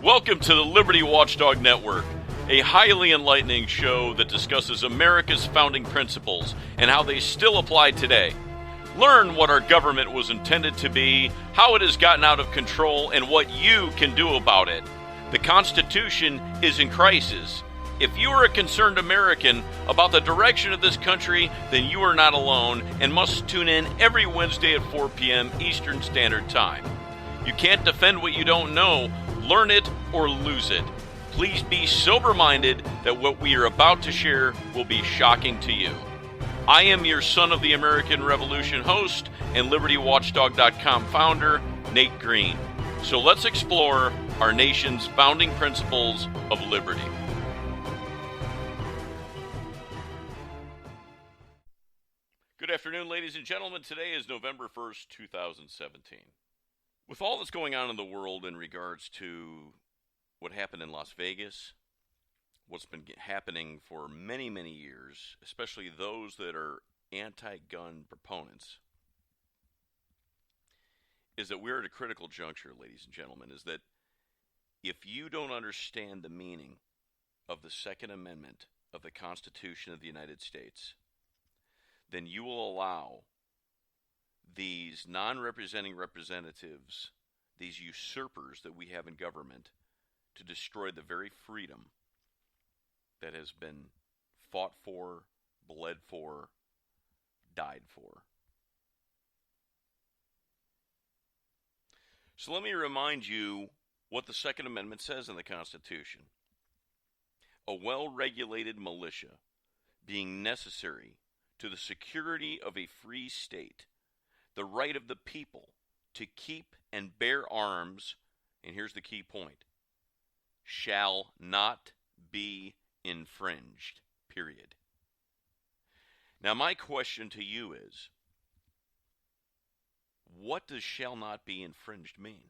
Welcome to the Liberty Watchdog Network, a highly enlightening show that discusses America's founding principles and how they still apply today. Learn what our government was intended to be, how it has gotten out of control, and what you can do about it. The Constitution is in crisis. If you are a concerned American about the direction of this country, then you are not alone and must tune in every Wednesday at 4 p.m. Eastern Standard Time. You can't defend what you don't know. Learn it or lose it. Please be sober-minded that what we are about to share will be shocking to you. I am your Son of the American Revolution host and LibertyWatchdog.com founder, Nate Green. So let's explore our nation's founding principles of liberty. Good afternoon, ladies and gentlemen. Today is November 1st, 2017. With all that's going on in the world in regards to what happened in Las Vegas, what's been happening for many, many years, especially those that are anti-gun proponents, is that we're at a critical juncture, ladies and gentlemen, is that if you don't understand the meaning of the Second Amendment of the Constitution of the United States, then you will allow these non-representing representatives, these usurpers that we have in government, to destroy the very freedom that has been fought for, bled for, died for. So let me remind you what the Second Amendment says in the Constitution. A well-regulated militia being necessary to the security of a free state, the right of the people to keep and bear arms, and here's the key point, shall not be infringed, period. Now my question to you is, what does shall not be infringed mean?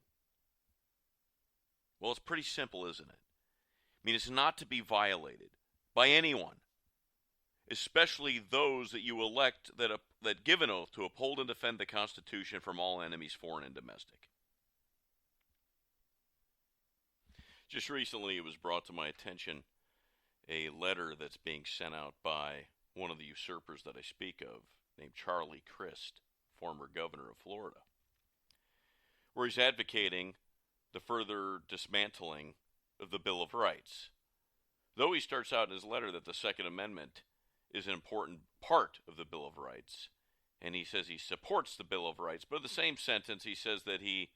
Well, it's pretty simple, isn't it? I mean, it's not to be violated by anyone, especially those that you elect that give an oath to uphold and defend the Constitution from all enemies, foreign and domestic. Just recently it was brought to my attention a letter that's being sent out by one of the usurpers that I speak of, named Charlie Crist, former governor of Florida, where he's advocating the further dismantling of the Bill of Rights. Though he starts out in his letter that the Second Amendment is an important part of the Bill of Rights, and he says he supports the Bill of Rights, but in the same sentence he says that he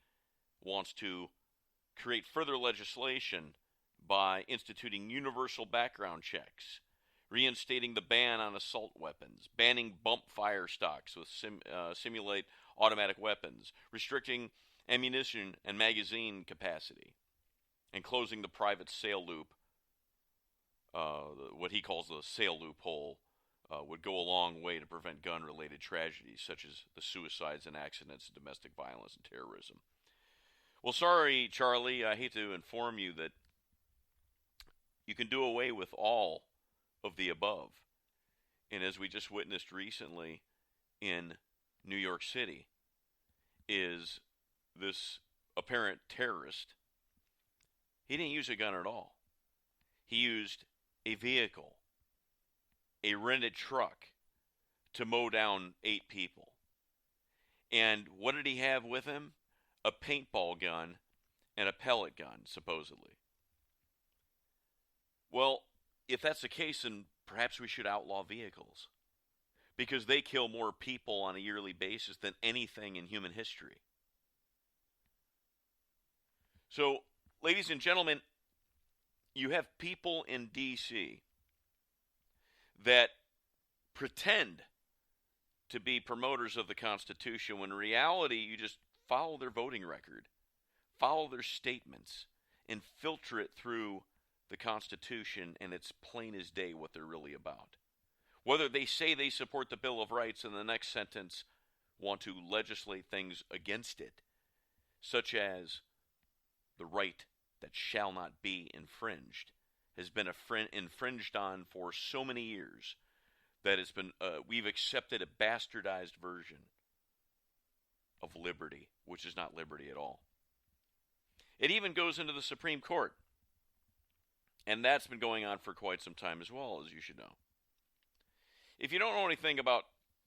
wants to create further legislation by instituting universal background checks, reinstating the ban on assault weapons, banning bump fire stocks with simulate automatic weapons, restricting ammunition and magazine capacity, and closing the private sale loop. What he calls the sale loophole would go a long way to prevent gun-related tragedies such as the suicides and accidents, domestic violence, and terrorism. Well, sorry, Charlie, I hate to inform you that you can do away with all of the above. And as we just witnessed recently in New York City, is this apparent terrorist, he didn't use a gun at all. He used a vehicle, a rented truck, to mow down 8 people. And what did he have with him? A paintball gun and a pellet gun, supposedly. Well, if that's the case, then perhaps we should outlaw vehicles, because they kill more people on a yearly basis than anything in human history. So, ladies and gentlemen, you have people in D.C. that pretend to be promoters of the Constitution when in reality you just follow their voting record, follow their statements, and filter it through the Constitution, and it's plain as day what they're really about. Whether they say they support the Bill of Rights and the next sentence want to legislate things against it, such as the right that shall not be infringed, has been infringed on for so many years that it's been we've accepted a bastardized version of liberty, which is not liberty at all. It even goes into the Supreme Court. And that's been going on for quite some time as well, as you should know. If you don't know anything about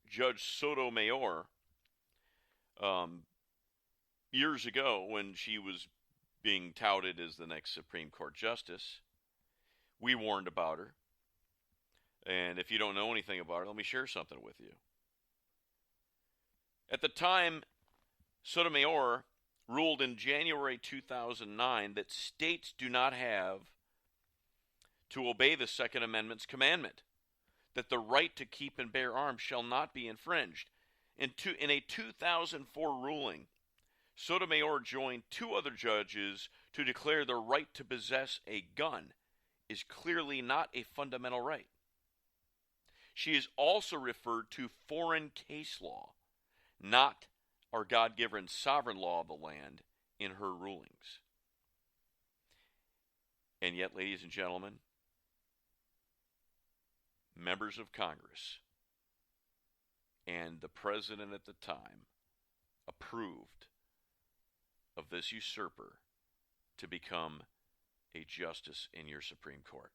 Judge Sotomayor, years ago when she was being touted as the next Supreme Court Justice, we warned about her. And if you don't know anything about her, let me share something with you. At the time, Sotomayor ruled in January 2009 that states do not have to obey the Second Amendment's commandment that the right to keep and bear arms shall not be infringed. In a 2004 ruling, Sotomayor joined two other judges to declare the right to possess a gun is clearly not a fundamental right. She is also referred to foreign case law, not our God-given sovereign law of the land, in her rulings. And yet, ladies and gentlemen, members of Congress and the president at the time approved of this usurper to become a justice in your Supreme Court.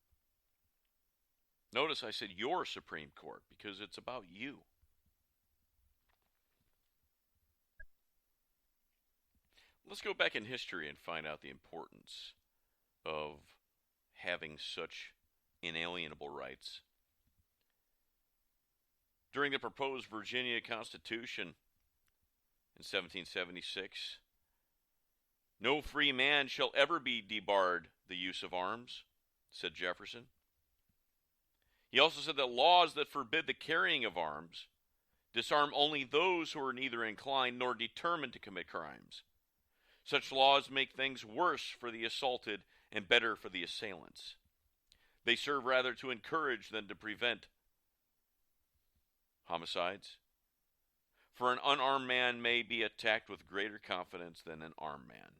Notice I said your Supreme Court because it's about you. Let's go back in history and find out the importance of having such inalienable rights. During the proposed Virginia Constitution in 1776, no free man shall ever be debarred the use of arms, said Jefferson. He also said that laws that forbid the carrying of arms disarm only those who are neither inclined nor determined to commit crimes. Such laws make things worse for the assaulted and better for the assailants. They serve rather to encourage than to prevent homicides. For an unarmed man may be attacked with greater confidence than an armed man.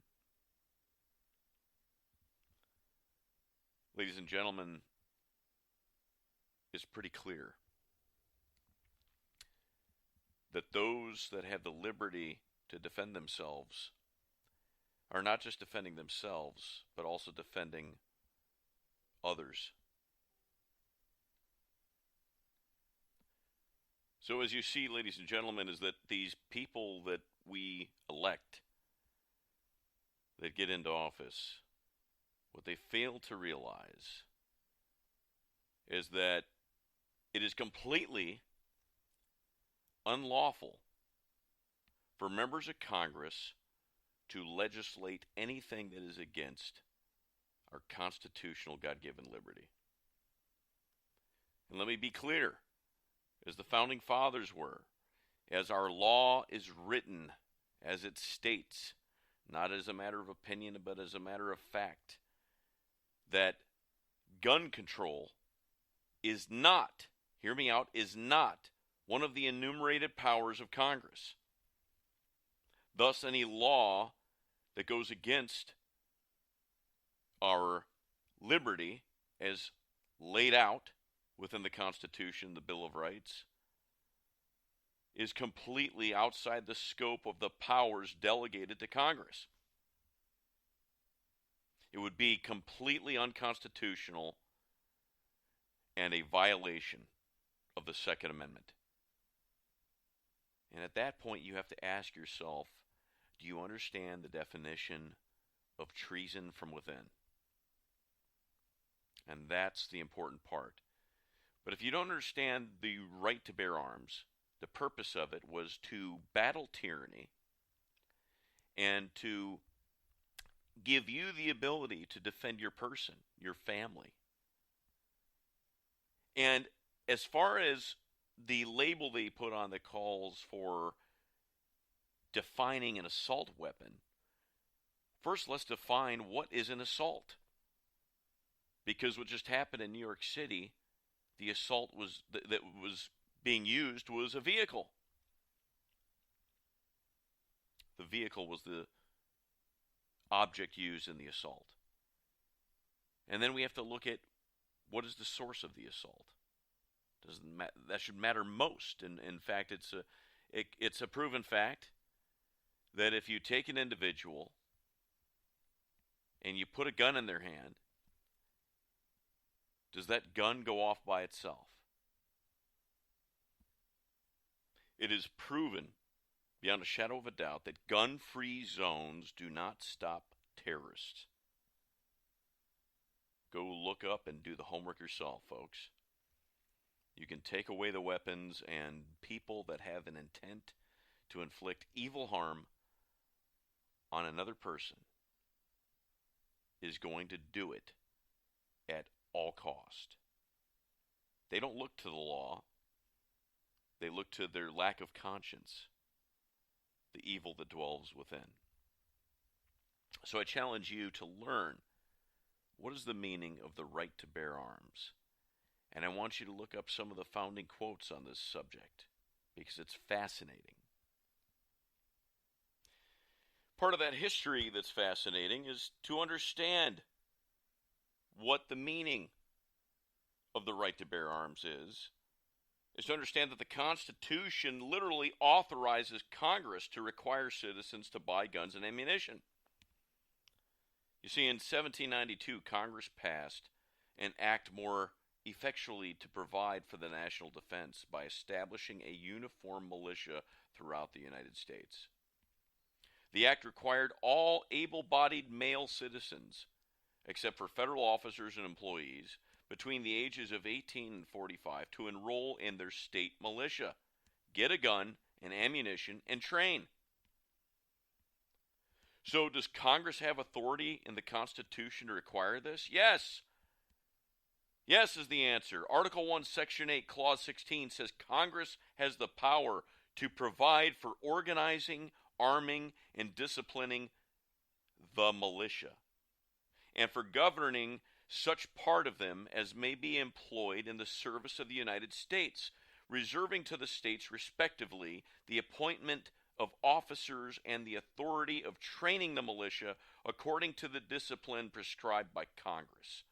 Ladies and gentlemen, it's pretty clear that those that have the liberty to defend themselves are not just defending themselves, but also defending others. So as you see, ladies and gentlemen, is that these people that we elect, that get into office, what they fail to realize is that it is completely unlawful for members of Congress to legislate anything that is against our constitutional God-given liberty. And let me be clear, as the Founding Fathers were, as our law is written, as it states, not as a matter of opinion, but as a matter of fact, that gun control is not, hear me out, is not one of the enumerated powers of Congress. Thus, any law that goes against our liberty as laid out within the Constitution, the Bill of Rights, is completely outside the scope of the powers delegated to Congress. It would be completely unconstitutional and a violation of the Second Amendment. And at that point, you have to ask yourself, do you understand the definition of treason from within? And that's the important part. But if you don't understand the right to bear arms, the purpose of it was to battle tyranny and to give you the ability to defend your person, your family. And as far as the label they put on that calls for defining an assault weapon, first let's define what is an assault. Because what just happened in New York City, the assault that was being used was a vehicle. The vehicle was the object used in the assault. And then we have to look at what is the source of the assault. That should matter most. And in fact, it's a proven fact that if you take an individual and you put a gun in their hand, does that gun go off by itself? It is proven beyond a shadow of a doubt that gun-free zones do not stop terrorists. Go look up and do the homework yourself, folks. You can take away the weapons, and people that have an intent to inflict evil harm on another person is going to do it at all cost. They don't look to the law. They look to their lack of conscience, the evil that dwells within. So I challenge you to learn what is the meaning of the right to bear arms. And I want you to look up some of the founding quotes on this subject, because it's fascinating. Part of that history that's fascinating is to understand what the meaning of the right to bear arms is to understand that the Constitution literally authorizes Congress to require citizens to buy guns and ammunition. You see, in 1792, Congress passed an act more effectually to provide for the national defense by establishing a uniform militia throughout the United States. The act required all able-bodied male citizens, except for federal officers and employees, between the ages of 18 and 45 to enroll in their state militia, get a gun and ammunition, and train. So does Congress have authority in the Constitution to require this? Yes. Yes is the answer. Article 1, Section 8, Clause 16 says Congress has the power to provide for organizing, arming, and disciplining the militia, and for governing such part of them as may be employed in the service of the United States, reserving to the states respectively the appointment of officers and the authority of training the militia according to the discipline prescribed by Congress.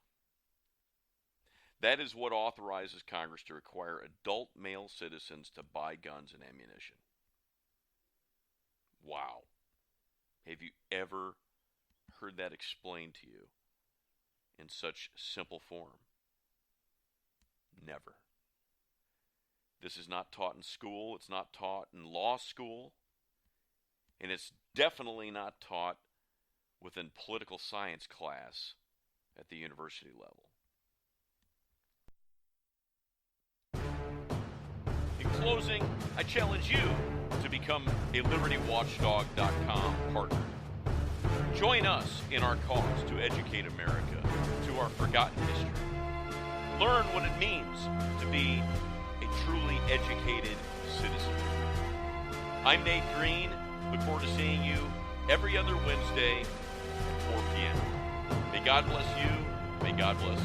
That is what authorizes Congress to require adult male citizens to buy guns and ammunition. Wow. Have you ever heard that explained to you in such simple form? Never. This is not taught in school. It's not taught in law school. And it's definitely not taught within political science class at the university level. In closing, I challenge you to become a LibertyWatchdog.com partner. Join us in our cause to educate America to our forgotten history. Learn what it means to be a truly educated citizen. I'm Nate Green. Look forward to seeing you every other Wednesday at 4 p.m. May God bless you. May God bless